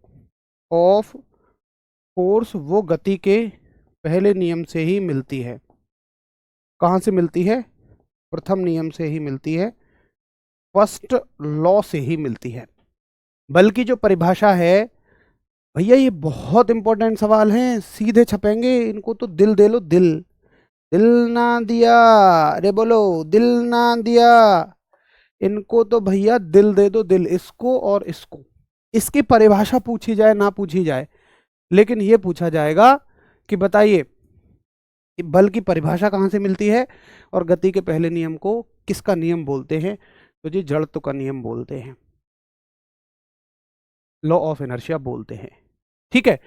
of force वो गति के पहले नियम से ही मिलती है। कहाँ से मिलती है? प्रथम नियम से ही मिलती है, फर्स्ट लॉ से ही मिलती है। बल्कि जो परिभाषा है भैया, ये बहुत इंपॉर्टेंट सवाल हैं, सीधे छपेंगे इनको तो दिल दे लो, दिल। दिल ना दिया, अरे बोलो दिल ना दिया, इनको तो भैया दिल दे दो, दिल, इसको और इसको। इसकी परिभाषा पूछी जाए ना पूछी जाए, लेकिन ये पूछा जाएगा कि बताइए कि बल की परिभाषा कहाँ से मिलती है और गति के पहले नियम को किसका नियम बोलते हैं? तो जी जड़त्व का नियम बोलते हैं, लॉ ऑफ इनर्शिया बोलते हैं। ठीक है,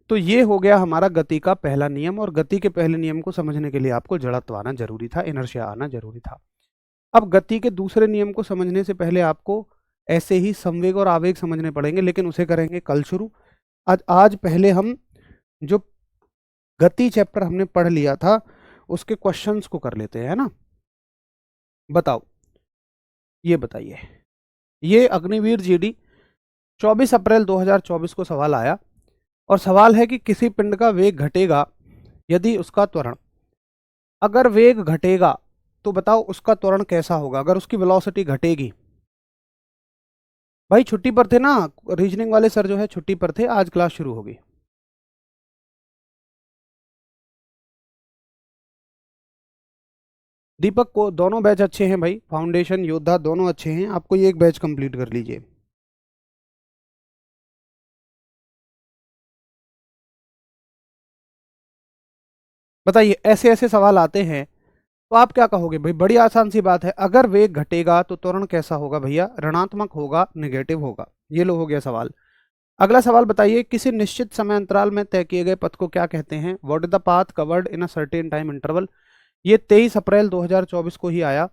तो ये हो गया हमारा गति का पहला नियम, और गति के पहले नियम को समझने के लिए आपको जड़त्व आना जरूरी था, इनर्शिया आना जरूरी था। अब गति के दूसरे नियम को समझने से पहले आपको ऐसे ही संवेग और आवेग समझने पड़ेंगे, लेकिन उसे करेंगे कल शुरू। आज पहले हम जो गति चैप्टर हमने पढ़ लिया था उसके क्वेश्चंस को कर लेते हैं, है ना। बताओ, ये बताइए, ये अग्निवीर जीडी 24 अप्रैल 2024 को सवाल आया, और सवाल है कि किसी पिंड का वेग घटेगा यदि उसका त्वरण, अगर वेग घटेगा तो बताओ उसका त्वरण कैसा होगा अगर उसकी वेलोसिटी घटेगी। भाई छुट्टी पर थे ना, रीजनिंग वाले सर जो है छुट्टी पर थे, आज क्लास शुरू होगी। दीपक को दोनों बैच अच्छे हैं भाई, फाउंडेशन योद्धा दोनों अच्छे हैं, आपको ये एक बैच कंप्लीट कर लीजिए। बताइए, ऐसे ऐसे सवाल आते हैं तो आप क्या कहोगे भाई? बड़ी आसान सी बात है, अगर वेग घटेगा तो त्वरण कैसा होगा भैया? ऋणात्मक होगा, नेगेटिव होगा। ये लो हो गया सवाल। अगला सवाल बताइए, किसी निश्चित समय अंतराल में तय किए गए पथ को क्या कहते हैं? What is the path covered in a certain time interval. ये 23 अप्रैल 2024 को ही आया।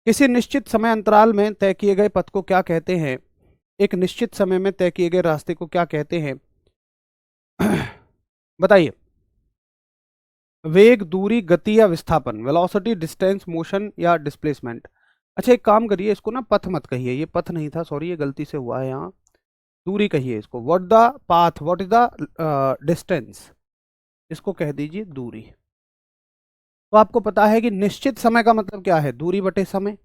किसी निश्चित समय अंतराल में तय किए गए पथ को क्या कहते हैं? एक निश्चित समय में तय किए गए रास्ते को क्या कहते हैं? बताइए। वेग, दूरी, गति या विस्थापन, वेलोसिटी, डिस्टेंस, मोशन या डिस्प्लेसमेंट। अच्छा एक काम करिए, इसको ना पथ मत कहिए, ये पथ नहीं था, सॉरी, ये गलती से हुआ है यहाँ। दूरी कहिए इसको, what the path, what is the distance, इसको कह दीजिए दूरी। तो आपको पता है कि निश्चित समय का मतलब क्या है? दूरी बटे समय,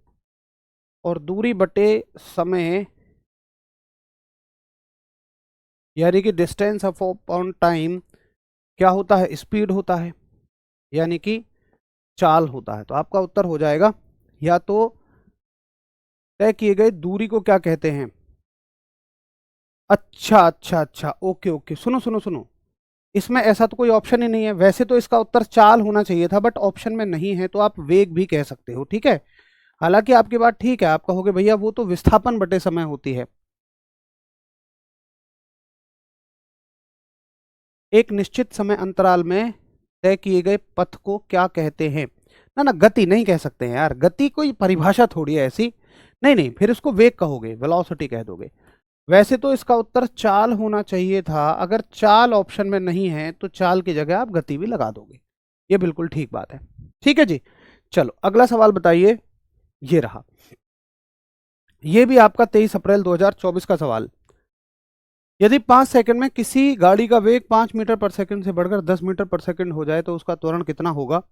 और दूरी बटे समय यानी कि डिस्टेंस अपॉन टाइम क्या होता है? स्पीड होता है, यानी कि चाल होता है। तो आपका उत्तर हो जाएगा, या तो तय किए गए दूरी को क्या कहते हैं? अच्छा अच्छा अच्छा, ओके ओके, सुनो सुनो सुनो, इसमें ऐसा तो कोई ऑप्शन ही नहीं है। वैसे तो इसका उत्तर चाल होना चाहिए था, बट ऑप्शन में नहीं है, तो आप वेग भी कह सकते हो, ठीक है। हालांकि आपकी बात ठीक है, आप कहोगे भैया वो तो विस्थापन बटे समय होती है। एक निश्चित समय अंतराल में तय किए गए पथ को क्या कहते हैं? ना ना, गति नहीं कह सकते हैं यार, गति कोई परिभाषा थोड़ी है ऐसी। नहीं नहीं, फिर इसको वेग कहोगे, वेलोसिटी कह दोगे। वैसे तो इसका उत्तर चाल होना चाहिए था, अगर चाल ऑप्शन में नहीं है तो चाल की जगह आप गति भी लगा दोगे, ये बिल्कुल ठीक बात है। ठीक है जी, चलो अगला सवाल बताइए। ये रहा, ये भी आपका 23 अप्रैल 2024 का सवाल। यदि 5 सेकंड में किसी गाड़ी का वेग 5 मीटर पर सेकंड से बढ़कर 10 मीटर पर सेकंड हो जाए तो उसका त्वरण कितना होगा?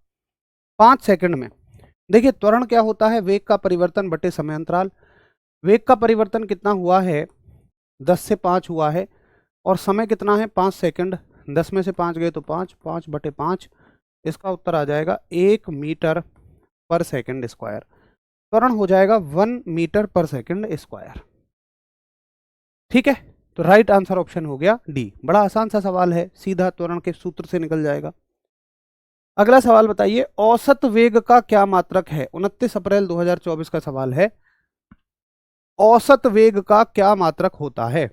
5 सेकंड में। देखिए त्वरण क्या होता है? वेग का परिवर्तन बटे समय अंतराल। वेग का परिवर्तन कितना हुआ है? 10 से 5 हुआ है, और समय कितना है? 5 सेकंड। 10 में से 5 गए तो 5, 5 बटे 5, इसका उत्तर आ जाएगा 1 मीटर पर सेकंड स्क्वायर। त्वरण हो जाएगा 1 मीटर पर सेकंड स्क्वायर। ठीक है, तो राइट आंसर ऑप्शन हो गया डी। बड़ा आसान सा सवाल है, सीधा त्वरण के सूत्र से निकल जाएगा। अगला सवाल बताइए, औसत वेग का क्या मात्रक है? 29 अप्रैल 2024 का सवाल है, औसत वेग का क्या मात्रक होता है?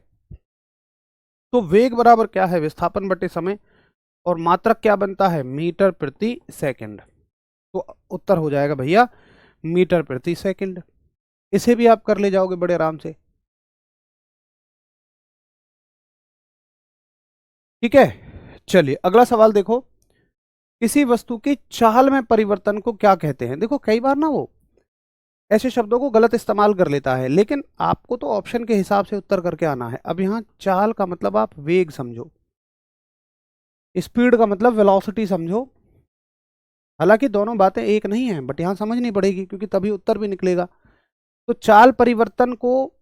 तो वेग बराबर क्या है? विस्थापन बटे समय, और मात्रक क्या बनता है? मीटर प्रति सेकंड। तो उत्तर हो जाएगा भैया मीटर प्रति सेकंड। इसे भी आप कर ले जाओगे बड़े आराम से। ठीक है, चलिए अगला सवाल देखो, किसी वस्तु की चाल में परिवर्तन को क्या कहते हैं? देखो कई बार ना वो ऐसे शब्दों को गलत इस्तेमाल कर लेता है। लेकिन आपको तो ऑप्शन के हिसाब से उत्तर करके आना है। अब यहाँ चाल का मतलब आप वेग समझो, स्पीड का मतलब वेलोसिटी समझो। हालांकि दोनों बातें एक नहीं है, बट यहाँ समझनी पड़ेगी क्योंकि तभी उत्तर भी निकलेगा। तो चाल परिवर्तन को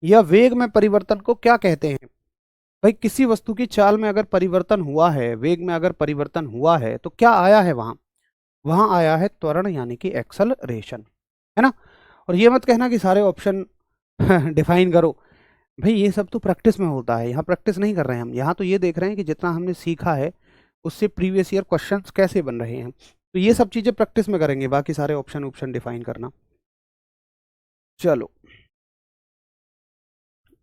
या वेग में परिवर्तन को क्या कहते हैं? भाई किसी वस्तु की चाल में अगर परिवर्तन हुआ है, वेग में अगर परिवर्तन हुआ है, तो क्या आया है वहां? वहां आया है त्वरण, यानी कि एक्सेलरेशन, है ना। और ये मत कहना कि सारे ऑप्शन डिफाइन करो। भाई ये सब तो प्रैक्टिस में होता है, यहाँ प्रैक्टिस नहीं कर रहे हैं हम। यहाँ तो ये देख रहे हैं कि जितना हमने सीखा है उससे प्रीवियस ईयर क्वेश्चंस कैसे बन रहे हैं। तो ये सब चीजें प्रैक्टिस में करेंगे, बाकी सारे ऑप्शन ऑप्शन डिफाइन करना। चलो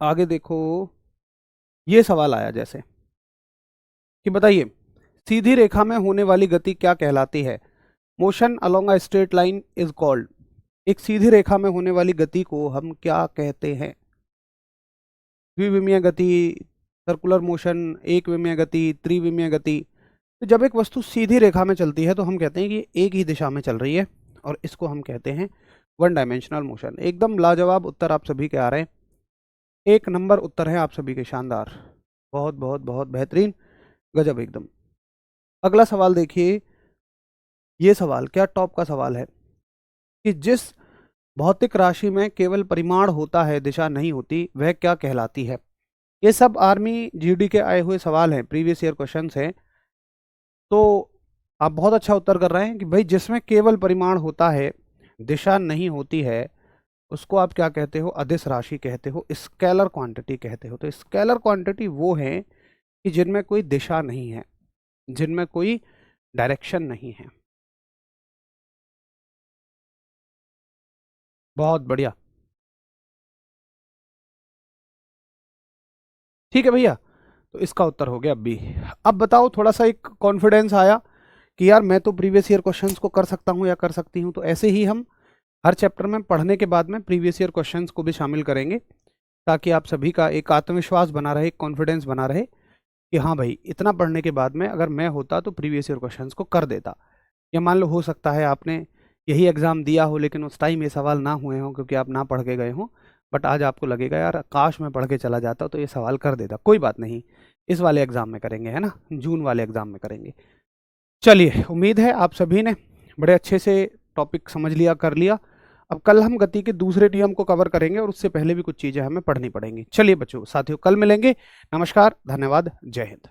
आगे देखो, ये सवाल आया जैसे कि बताइए सीधी रेखा में होने वाली गति क्या कहलाती है? Motion along a straight line is called. एक सीधी रेखा में होने वाली गति को हम क्या कहते हैं? द्विविमीय गति, सर्कुलर मोशन, एक विमीय गति, त्रिविमीय गति। तो जब एक वस्तु सीधी रेखा में चलती है तो हम कहते हैं कि एक ही दिशा में चल रही है, और इसको हम कहते हैं वन डायमेंशनल मोशन। एकदम लाजवाब उत्तर आप सभी के आ रहे हैं, एक नंबर उत्तर है आप सभी के, शानदार, बहुत बहुत बहुत बेहतरीन, गजब एकदम। अगला सवाल देखिए, ये सवाल क्या टॉप का सवाल है कि जिस भौतिक राशि में केवल परिमाण होता है, दिशा नहीं होती, वह क्या कहलाती है? ये सब आर्मी जीडी के आए हुए सवाल हैं, प्रीवियस ईयर क्वेश्चंस हैं। तो आप बहुत अच्छा उत्तर कर रहे हैं कि भाई जिसमें केवल परिमाण होता है, दिशा नहीं होती है, उसको आप क्या कहते हो? अदिश राशि कहते हो, स्केलर क्वांटिटी कहते हो। तो स्केलर क्वांटिटी वो है कि जिनमें कोई दिशा नहीं है, जिनमें कोई डायरेक्शन नहीं है। बहुत बढ़िया, ठीक है भैया। तो इसका उत्तर हो गया बी। अब बताओ, थोड़ा सा एक कॉन्फिडेंस आया कि यार मैं तो प्रीवियस ईयर क्वेश्चंस को कर सकता हूँ या कर सकती हूँ। तो ऐसे ही हम हर चैप्टर में पढ़ने के बाद में प्रीवियस ईयर क्वेश्चंस को भी शामिल करेंगे, ताकि आप सभी का एक आत्मविश्वास बना रहे, एक कॉन्फिडेंस बना रहे कि हाँ भाई इतना पढ़ने के बाद में अगर मैं होता तो प्रीवियस ईयर क्वेश्चंस को कर देता। या मान लो हो सकता है आपने यही एग्ज़ाम दिया हो लेकिन उस टाइम ये सवाल ना हुए हों क्योंकि आप ना पढ़ के गए हों, बट आज आपको लगेगा यार काश मैं पढ़ के चला जाता तो ये सवाल कर देता। कोई बात नहीं, इस वाले एग्ज़ाम में करेंगे, है ना, जून वाले एग्ज़ाम में करेंगे। चलिए, उम्मीद है आप सभी ने बड़े अच्छे से टॉपिक समझ लिया, कर लिया। अब कल हम गति के दूसरे नियम को कवर करेंगे और उससे पहले भी कुछ चीज़ें हमें पढ़नी पड़ेंगी। चलिए बच्चों, साथियों, कल मिलेंगे। नमस्कार, धन्यवाद, जय हिंद।